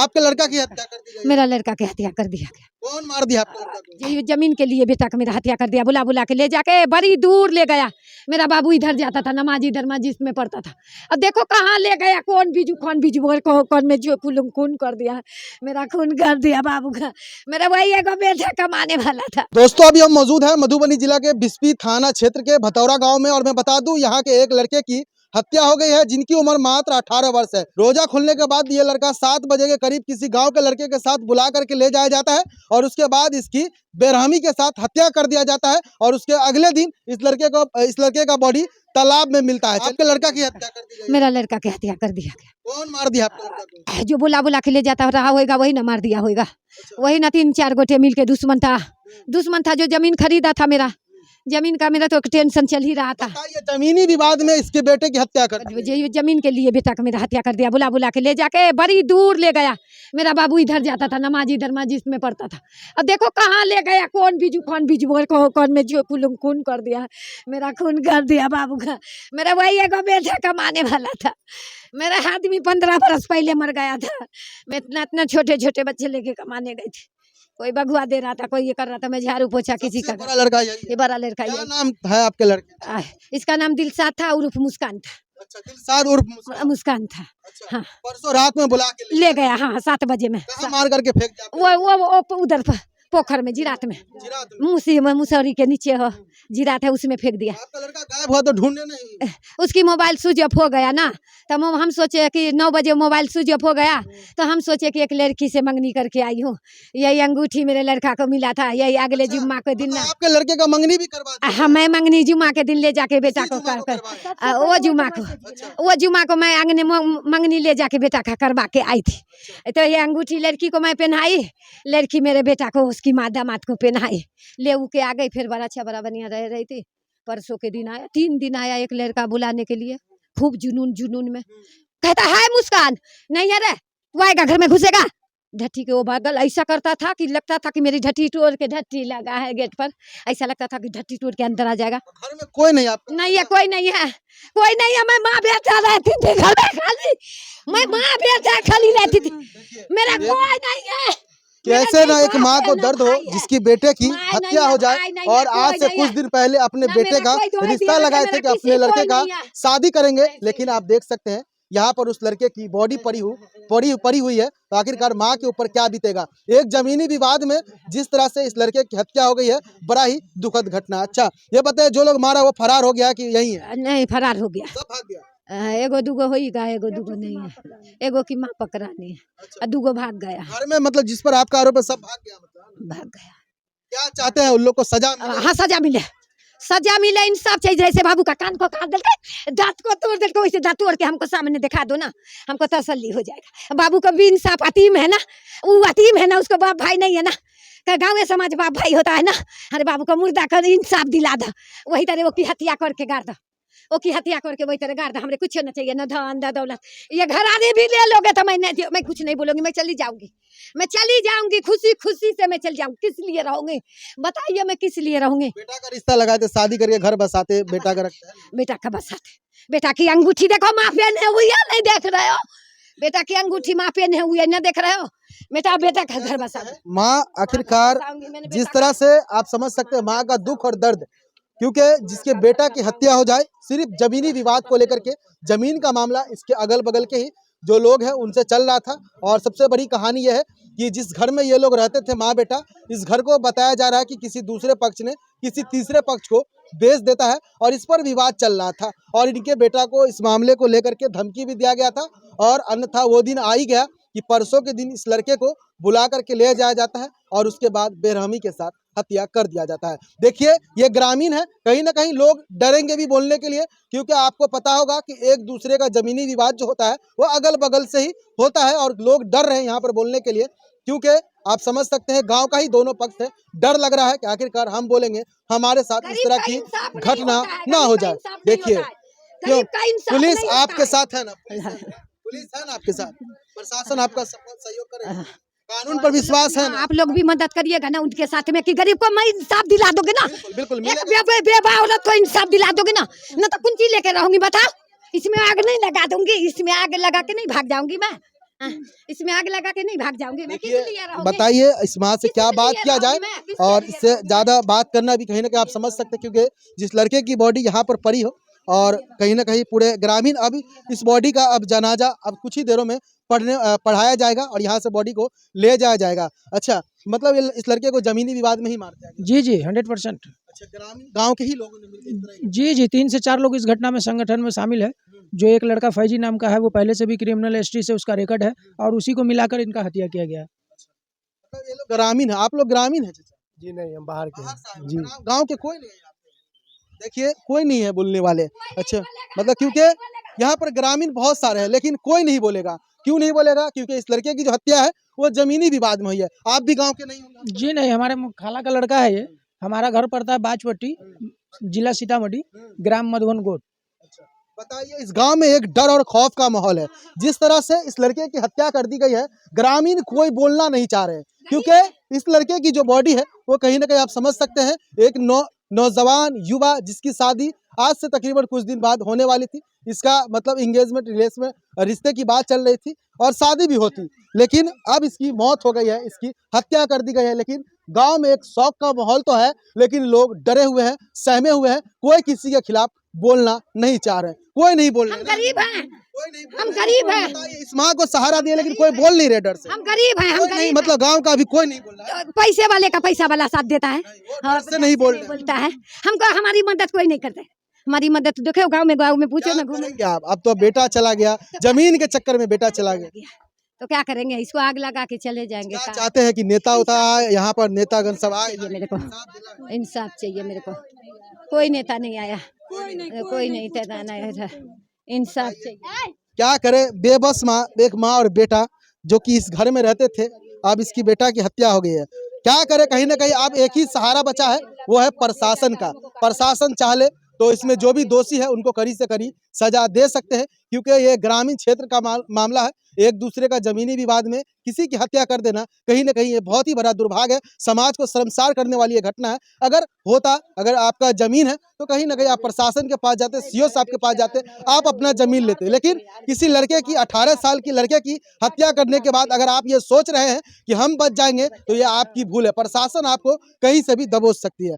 आपके लड़का की हत्या कर दी गई। मेरा लड़का की हत्या कर दिया गया। कौन मार दिया आपके लड़का को? ये जमीन के लिए बेटा का मेरा हत्या कर दिया। बुला बुला के ले जाके बड़ी दूर ले गया। मेरा बाबू इधर जाता था, नमाजी धर्माजी में पढ़ता था। अब देखो कहाँ ले गया, कौन बीजू कौन में जो खून कर दिया। मेरा खून कर दिया बाबू का। मेरा वही एक बेटा कमाने वाला था। दोस्तों अभी हम मौजूद हैं मधुबनी जिला के बिस्फी थाना क्षेत्र के भतौरा गांव में, और मैं बता दूं यहाँ के एक लड़के की हत्या हो गई है जिनकी उम्र मात्र 18 वर्ष है। रोजा खुलने के बाद ये लड़का 7 बजे के करीब किसी गांव के लड़के के साथ बुला करके ले जाया जाता है और उसके बाद इसकी बेरहमी के साथ हत्या कर दिया जाता है और उसके अगले दिन इस लड़के का बॉडी तालाब में मिलता है। आपके लड़का की हत्या कर दी गई। मेरा लड़का की हत्या कर दिया गया। कौन मार दिया आपके लड़का को? जो बुला बुला के ले जाता रहा होगा वही ना मार दिया होगा। वही ना 3-4 गोटे मिल के दुश्मन था जो जमीन खरीदा था। मेरा जमीन का मेरा तो टेंशन चल ही रहा था। ये जमीनी विवाद में इसके बेटे की हत्या कर दी। ये जमीन के लिए बेटा का मेरा हत्या कर दिया। बुला बुला के ले जाके बड़ी दूर ले गया। मेरा बाबू इधर जाता था, नमाजी धर्माजी में पढ़ता था। अब देखो कहाँ ले गया, कौन बीजू कौन में जो खून कर दिया। मेरा खून कर दिया बाबू का। मेरा वही एक बेटा कमाने वाला था। मेरा आदमी 15 बरस पहले मर गया था। मैं इतना छोटे छोटे बच्चे लेके कमाने गई थी। कोई बगुआ दे रहा था, कोई ये कर रहा था, मैं झाड़ू पोछा किसी का। बड़ा लड़का ये बड़ा लड़का। क्या नाम है आपके लड़के? इसका नाम दिलशाद था उर्फ मुस्कान था। अच्छा, दिलशाद उर्फ मुस्कान था। अच्छा, हाँ, परसों रात में बुला के ले गया। हाँ, 7 बजे में। कहाँ मार करके फेंक दिया? वो उधर पोखर में, जिरात में, मुसौरी के नीचे हो जिरात है, उसमें फेंक दिया। आपका लड़का गायब हुआ तो ढूंढने नहीं? उसकी मोबाइल स्विच ऑफ हो गया ना, तब हम सोचे कि 9 बजे मोबाइल स्विच ऑफ हो गया तो हम सोचे कि एक लड़की से मंगनी करके आई हूँ। यही अंगूठी मेरे लड़का को मिला था। यही अगले जुम्मा के दिन ना आपके लड़के का मंगनी भी करवा दी? हाँ, मैं मंगनी जुम्मा के दिन ले जाके बेटा को वो जुम्मा को मैं आंगने मंगनी ले जाके बेटा का करवा के आई थी। तो ये अंगूठी लड़की को मैं पहनाई, लड़की मेरे बेटा को उसकी माँ दामाद को पहनाई, ले के आ गई। फिर बड़ा अच्छा बड़ा बढ़िया रह रही थी। परसों के दिन आया, 3 दिन आया एक लड़का बुलाने के लिए, खूब जुनून में कहता है मुस्कान नहीं है रे, वो आएगा घर में घुसेगा। ढट्टी के वो बगल ऐसा करता था कि लगता था कि मेरी ढट्टी तोड़ के, ढट्टी लगा है गेट पर, ऐसा लगता था कि ढट्टी तोड़ के अंदर आ जाएगा। घर में कोई नहीं? आप नहीं है, कोई नहीं है, कोई नहीं है। मैं माँ बेटा रहती थी घर में खाली, मैं माँ बेटा खाली रहती थी, मेरा कोई नहीं है। कैसे ना एक माँ को दर्द हो जिसकी बेटे की हत्या हो जाए, और आज से कुछ दिन पहले अपने बेटे का रिश्ता लगाए थे कि अपने लड़के का शादी करेंगे, लेकिन आप देख सकते हैं यहाँ पर उस लड़के की बॉडी पड़ी हुई है। तो आखिरकार माँ के ऊपर क्या बीतेगा। एक जमीनी विवाद में जिस तरह से इस लड़के की हत्या हो गई है, बड़ा ही दुखद घटना। अच्छा ये बताए, जो लोग मारा वो फरार हो गया कि यही है? नहीं, फरार हो गया। सब भाग गया? एगो दूगो होगा, एगो दूगो नहीं है। एगो की माँ पकड़ानी है और दूगो भाग गया। घर में मतलब जिस पर आपका आरोप है सब भाग गया? मतलब भाग गया। क्या चाहते हैं उन लोग को? सजा मिले? हाँ, सजा मिले, सजा मिले, इंसाफ चाहिए। जैसे बाबू का कान को काट देलके, दांत को तोड़ देलके, वैसे दांत तोड़ के हमको सामने दिखा दो ना, हमको तसल्ली हो जाएगा। बाबू का भी इंसाफ, अतीम है ना, वो अतीम है ना, उसको बाप भाई नहीं है ना, गाँव समाज बाप भाई होता है ना। अरे बाबू का मुर्दा का इंसाफ दिला दो, वही तरह वो की हत्या करके गाड़ दो, वो की हत्या करके वही तरह गाड़ दो। हमें कुछ न चाहिए, न धन न दौलत। ये घराने भी ले लोगे तो मैं कुछ नहीं बोलूंगी, मैं चली जाऊंगी खुशी खुशी से मैं चल जाऊंगी। किस लिए रहूंगी बताइए, मैं किस लिए रहूंगी? बेटा का रिश्ता लगाए थे, शादी करके घर बसाते, बेटा का रखते हैं। बेटा का बसाते, बेटा की अंगूठी देखो माँ पहने हुई है, नहीं देख रहे हो? बेटा की अंगूठी माँ पहने हुई है, नहीं देख रहे हो? बेटा का घर बसा। माँ आखिरकार जिस तरह से आप समझ सकते हैं माँ का दुख और दर्द, क्योंकि जिसके बेटा की हत्या हो जाए सिर्फ जमीनी विवाद को लेकर के, जमीन का मामला इसके अगल बगल के ही जो लोग हैं उनसे चल रहा था। और सबसे बड़ी कहानी यह है कि जिस घर में ये लोग रहते थे माँ बेटा, इस घर को बताया जा रहा है कि किसी दूसरे पक्ष ने किसी तीसरे पक्ष को बेच देता है और इस पर विवाद चल रहा था। और इनके बेटा को इस मामले को लेकर के धमकी भी दिया गया था, और अन्यथा वो दिन आ ही गया कि परसों के दिन इस लड़के को बुला करके ले जाया जाता है और उसके बाद बेरहमी के साथ हत्या कर दिया जाता है। देखिए ये ग्रामीण है, कहीं ना कहीं लोग डरेंगे भी बोलने के लिए, क्योंकि आपको पता होगा कि एक दूसरे का जमीनी विवाद जो होता है वो अगल बगल से ही होता है, और लोग डर रहे हैं यहाँ पर बोलने के लिए, क्योंकि आप समझ सकते हैं गांव का ही दोनों पक्ष है। डर लग रहा है कि आखिरकार हम बोलेंगे हमारे साथ इस तरह की घटना ना हो जाए। देखिए क्यों पुलिस आपके साथ है ना, पुलिस है ना आपके साथ, प्रशासन आपका सहयोग करेगा, कानून पर विश्वास है ना? आप लोग भी मदद करिएगा ना उनके साथ में, कि गरीब को मैं इंसाफ दिला दोगे ना? बिल्कुल एक बेवा औरत को इंसाफ दिला दोगे ना? न तो कुंची लेके रहूंगी बताओ, इसमें आग नहीं लगा दूंगी, इसमें आग लगा के नहीं भाग जाऊंगी मैं। हाँ, इसमें आग लगा के नहीं भाग जाऊंगी मैं, किस देखिए, लिए रहोगे? बताइए इस माँ से किस क्या लिए बात किया रहूंगी जाए, मैं? किस और लिए इससे रहूंगी? ज्यादा बात करना भी कहीं ना कहीं आप समझ सकते हैं, क्योंकि जिस लड़के की बॉडी यहाँ पर पड़ी हो, और कहीं ना कहीं पूरे ग्रामीण अब इस बॉडी का अब जनाजा अब कुछ ही देरों में पढ़ाया जाएगा और यहाँ से बॉडी को ले जाया जाएगा। अच्छा, मतलब इस लड़के को जमीनी विवाद में ही मार दिया गया। जी जी 100%। अच्छा, ग्रामीण गांव के ही लोगों ने मिलकर इस तरह ही- जी जी 3 से 4 लोग इस घटना में संगठन में शामिल है। जो एक लड़का फैजी नाम का है, वो पहले से भी क्रिमिनल हिस्ट्री से उसका रिकॉर्ड है, और उसी को मिलाकर इनका हत्या किया गया है। मतलब ये लोग ग्रामीण है, आप लोग ग्रामीण है चाचा? जी नहीं, हम बाहर बाहर से आए हो, जी। गांव के कोई नहीं है यहाँ पे? देखिए, कोई नहीं है बोलने वाले। अच्छा, मतलब क्योंकि यहाँ पर ग्रामीण बहुत सारे हैं, लेकिन कोई नहीं बोलेगा। क्यों नहीं बोलेगा? क्योंकि इस लड़के की जो हत्या है वो जमीनी विवाद में हुई है। आप भी गांव के नहीं होंगे? जी नहीं, हमारे खाला का लड़का है ये। हमारा घर पड़ता है बाजपट्टी, जिला सीतामढ़ी, ग्राम मधुबन गोट। बताइए, इस गांव में एक डर और खौफ का माहौल है। जिस तरह से इस लड़के की हत्या कर दी गई है, ग्रामीण कोई बोलना नहीं चाह रहे, क्योंकि इस लड़के की जो बॉडी है वो कहीं ना कहीं आप समझ सकते हैं, एक नौजवान युवा जिसकी शादी आज से तकरीबन कुछ दिन बाद होने वाली थी। इसका मतलब इंगेजमेंट रिलेशन में रिश्ते की बात चल रही थी और शादी भी होती, लेकिन अब इसकी मौत हो गई है, इसकी हत्या कर दी गई है। लेकिन गांव में एक शौक का माहौल तो है, लेकिन लोग डरे हुए हैं, सहमे हुए हैं, कोई किसी के खिलाफ बोलना नहीं चाह रहे, कोई नहीं बोल रहे। हम गरीब हैं, कोई नहीं बोल हम रहे। गरीब हैं। बताइए, इस माँ को सहारा दिया लेकिन कोई बोल नहीं रहे डर से। हम गरीब हैं, हम कोई नहीं, गरीब मतलब गांव का अभी कोई नहीं बोल रहा है। हैं। पैसे वाले का पैसा वाला साथ देता है, डर से नहीं बोल रहे। बोलता है। हमको हमारी मदद कोई नहीं करता है। हमारी मदद देखो गांव में पूछो क्या ना, घूमो करेंगे आप? अब तो बेटा चला गया, जमीन के चक्कर में बेटा चला गया। तो क्या करेंगे? इसको आग लगा के चले जाएंगे। क्या चाहते हैं कि नेता उता आए यहाँ पर, नेतागण सब आए? चाहिए मेरे को, इंसाफ चाहिए मेरे को। कोई नेता नहीं आया, कोई नहीं था, इंसाफ चाहिए। क्या करे, बेबस माँ, एक माँ और बेटा जो कि इस घर में रहते थे, अब इसकी बेटा की हत्या हो गई है। क्या करे, कहीं ना कहीं अब एक ही सहारा बचा है, वो है प्रशासन का। प्रशासन चाहे तो इसमें जो भी दोषी है उनको कड़ी से कड़ी सजा दे सकते हैं, क्योंकि ये ग्रामीण क्षेत्र का मामला है। एक दूसरे का जमीनी विवाद में किसी की हत्या कर देना कहीं ना कहीं ये बहुत ही बड़ा दुर्भाग्य है, समाज को शर्मसार करने वाली ये घटना है। अगर आपका जमीन है तो कहीं ना कहीं आप प्रशासन के पास जाते, सीओ साहब के पास जाते, आप अपना जमीन लेते। लेकिन किसी लड़के की 18 साल की लड़के की हत्या करने के बाद अगर आप ये सोच रहे हैं कि हम बच जाएंगे, तो ये आपकी भूल है। प्रशासन आपको कहीं से भी दबोच सकती है।